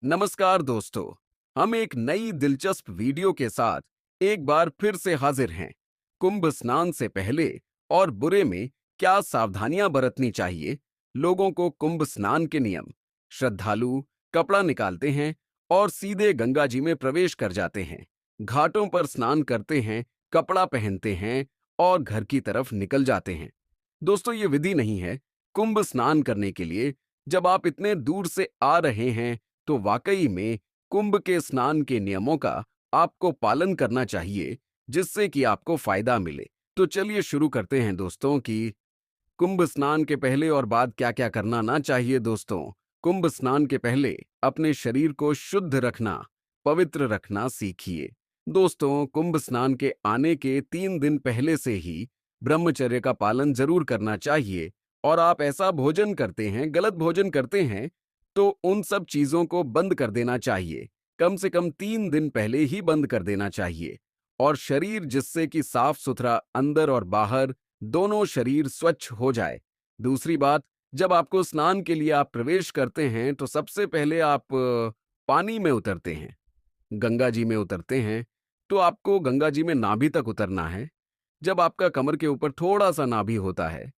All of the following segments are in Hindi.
नमस्कार दोस्तों। हम एक नई दिलचस्प वीडियो के साथ एक बार फिर से हाजिर हैं। कुंभ स्नान से पहले और बुरे में क्या सावधानियां बरतनी चाहिए। लोगों को कुंभ स्नान के नियम। श्रद्धालु कपड़ा निकालते हैं और सीधे गंगा जी में प्रवेश कर जाते हैं। घाटों पर स्नान करते हैं, कपड़ा पहनते हैं और घर की तरफ निकल जाते हैं। दोस्तों, ये विधि नहीं है। कुंभ स्नान करने के लिए जब आप इतने दूर से आ रहे हैं तो वाकई में कुंभ के स्नान के नियमों का आपको पालन करना चाहिए, जिससे कि आपको फायदा मिले। तो चलिए शुरू करते हैं दोस्तों कि कुंभ स्नान के पहले और बाद क्या-क्या करना ना चाहिए दोस्तों। कुंभ स्नान के पहले अपने शरीर को शुद्ध रखना, पवित्र रखना सीखिए। दोस्तों, कुंभ स्नान के आने के 3 दिन पहले से ही ब्रह्मचर्य का पालन जरूर करना चाहिए। और आप ऐसा भोजन करते हैं, गलत भोजन करते हैं, तो उन सब चीजों को बंद कर देना चाहिए। कम से कम 3 दिन पहले ही बंद कर देना चाहिए। और शरीर जिससे कि साफ सुथरा अंदर और बाहर दोनों शरीर स्वच्छ हो जाए। दूसरी बात, जब आपको स्नान के लिए आप प्रवेश करते हैं तो सबसे पहले आप पानी में उतरते हैं, गंगा जी में उतरते हैं। तो आपको गंगा जी में नाभि तक उतरना है। जब आपका कमर के ऊपर थोड़ा सा नाभि होता है,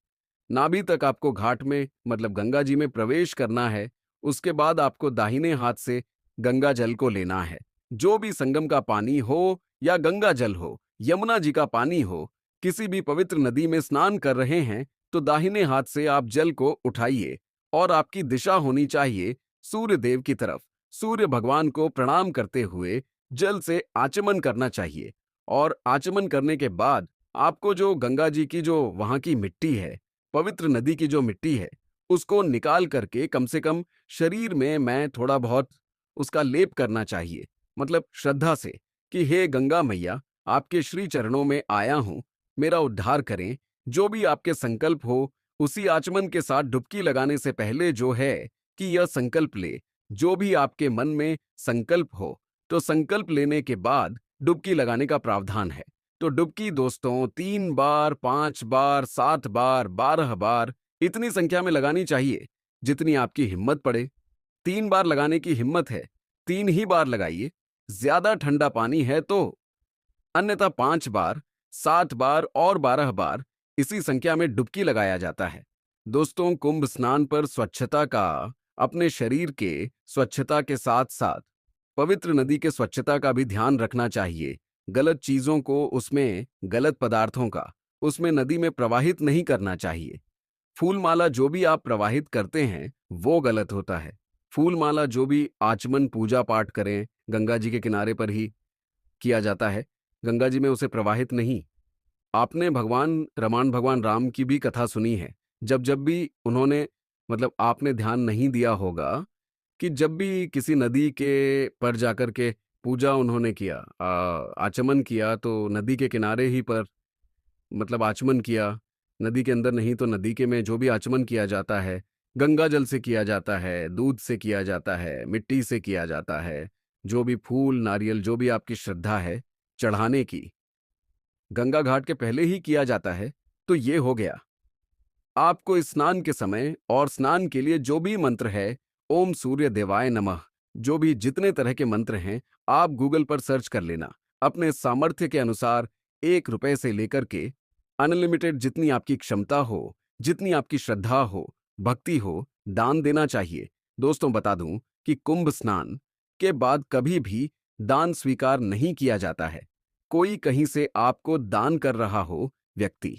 नाभि तक आपको घाट में मतलब गंगा जी में प्रवेश करना है। उसके बाद आपको दाहिने हाथ से गंगा जल को लेना है। जो भी संगम का पानी हो या गंगा जल हो, यमुना जी का पानी हो, किसी भी पवित्र नदी में स्नान कर रहे हैं तो दाहिने हाथ से आप जल को उठाइए और आपकी दिशा होनी चाहिए सूर्य देव की तरफ। सूर्य भगवान को प्रणाम करते हुए जल से आचमन करना चाहिए। और आचमन करने के बाद आपको जो गंगा जी की जो वहां की मिट्टी है, पवित्र नदी की जो मिट्टी है, उसको निकाल करके कम से कम शरीर में मैं थोड़ा बहुत उसका लेप करना चाहिए। मतलब श्रद्धा से कि हे गंगा मैया, आपके श्री चरणों में आया हूं, मेरा उद्धार करें। जो भी आपके संकल्प हो, उसी आचमन के साथ डुबकी लगाने से पहले जो है कि यह संकल्प ले। जो भी आपके मन में संकल्प हो, तो संकल्प लेने के बाद डुबकी लगाने का प्रावधान है। तो डुबकी दोस्तों 3 बार, 5 बार, 7 बार, 12 बार, इतनी संख्या में लगानी चाहिए जितनी आपकी हिम्मत पड़े। 3 बार लगाने की हिम्मत है, 3 ही बार लगाइए। ज्यादा ठंडा पानी है तो अन्यथा 5 बार, 7 बार और 12 बार इसी संख्या में डुबकी लगाया जाता है। दोस्तों, कुंभ स्नान पर स्वच्छता का, अपने शरीर के स्वच्छता के साथ साथ पवित्र नदी के स्वच्छता का भी ध्यान रखना चाहिए। गलत चीजों को उसमें, गलत पदार्थों का उसमें नदी में प्रवाहित नहीं करना चाहिए। फूलमाला जो भी आप प्रवाहित करते हैं वो गलत होता है। फूलमाला जो भी आचमन पूजा पाठ करें, गंगा जी के किनारे पर ही किया जाता है, गंगा जी में उसे प्रवाहित नहीं। आपने भगवान राम की भी कथा सुनी है। जब जब भी उन्होंने, मतलब आपने ध्यान नहीं दिया होगा कि जब भी किसी नदी के पर जाकर के पूजा उन्होंने किया, आचमन किया, तो नदी के किनारे ही पर मतलब आचमन किया। नदी के अंदर नहीं तो नदी के में जो भी आचमन किया जाता है, गंगा जल से किया जाता है, दूध से किया जाता है, मिट्टी से किया जाता है। जो भी फूल नारियल जो भी आपकी श्रद्धा है चढ़ाने की, गंगा घाट के पहले ही किया जाता है। तो ये हो गया। आपको स्नान के समय और स्नान के लिए जो भी मंत्र है, ओम सूर्य देवाय नमः, जो भी जितने तरह के मंत्र हैं, आप गूगल पर सर्च कर लेना। अपने सामर्थ्य के अनुसार 1 रुपए से लेकर के अनलिमिटेड जितनी आपकी क्षमता हो, जितनी आपकी श्रद्धा हो, भक्ति हो, दान देना चाहिए। दोस्तों, बता दूं कि कुंभ स्नान के बाद कभी भी दान स्वीकार नहीं किया जाता है। कोई कहीं से आपको दान कर रहा हो व्यक्ति,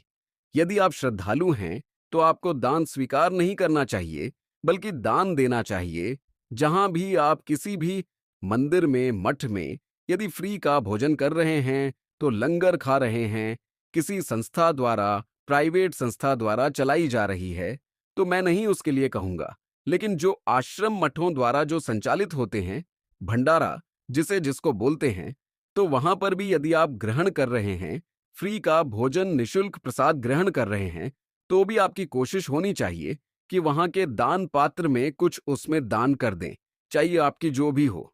यदि आप श्रद्धालु हैं तो आपको दान स्वीकार नहीं करना चाहिए, बल्कि दान देना चाहिए। जहां भी आप किसी भी मंदिर में, मठ में यदि फ्री का भोजन कर रहे हैं, तो लंगर खा रहे हैं, किसी संस्था द्वारा, प्राइवेट संस्था द्वारा चलाई जा रही है, तो मैं नहीं उसके लिए कहूंगा। लेकिन जो आश्रम मठों द्वारा जो संचालित होते हैं, भंडारा जिसे जिसको बोलते हैं, तो वहां पर भी यदि आप ग्रहण कर रहे हैं, फ्री का भोजन, निशुल्क प्रसाद ग्रहण कर रहे हैं, तो भी आपकी कोशिश होनी चाहिए कि वहां के दान पात्र में कुछ उसमें दान कर दें, चाहिए आपकी जो भी हो।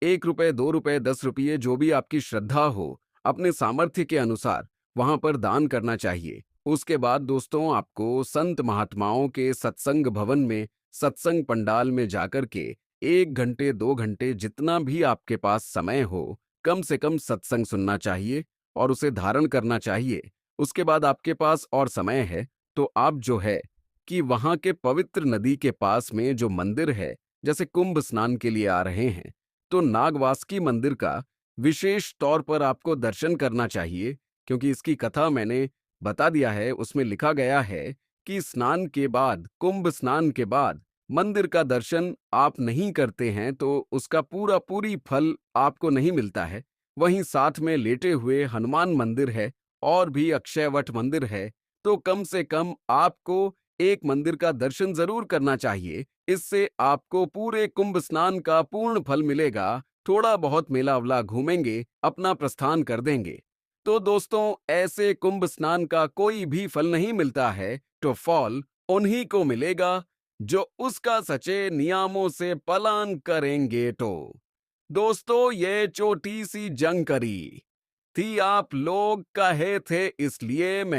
1 रुपए, 2 रुपए, 10 रुपये, जो भी आपकी श्रद्धा हो, अपने सामर्थ्य के अनुसार वहां पर दान करना चाहिए। उसके बाद दोस्तों, आपको संत महात्माओं के सत्संग भवन में, सत्संग पंडाल में जाकर के 1 घंटे 2 घंटे जितना भी आपके पास समय हो, कम से कम सत्संग सुनना चाहिए और उसे धारण करना चाहिए। उसके बाद आपके पास और समय है तो आप जो है कि वहाँ के पवित्र नदी के पास में जो मंदिर है, जैसे कुंभ स्नान के लिए आ रहे हैं, तो नागवासुकी मंदिर का विशेष तौर पर आपको दर्शन करना चाहिए, क्योंकि इसकी कथा मैंने बता दिया है। उसमें लिखा गया है कि स्नान के बाद, कुंभ स्नान के बाद मंदिर का दर्शन आप नहीं करते हैं तो उसका पूरी फल आपको नहीं मिलता है। वहीं साथ में लेटे हुए हनुमान मंदिर है और भी अक्षयवट मंदिर है, तो कम से कम आपको एक मंदिर का दर्शन जरूर करना चाहिए। इससे आपको पूरे कुंभ स्नान का पूर्ण फल मिलेगा। थोड़ा बहुत मेला वला घूमेंगे, अपना प्रस्थान कर देंगे। तो दोस्तों, ऐसे कुंभ स्नान का कोई भी फल नहीं मिलता है, तो फल उन्हीं को मिलेगा जो उसका सचे नियमों से पालन करेंगे। तो दोस्तों, ये छोटी सी जंग करी थी, आप लोग कहे थे, इसलिए मैं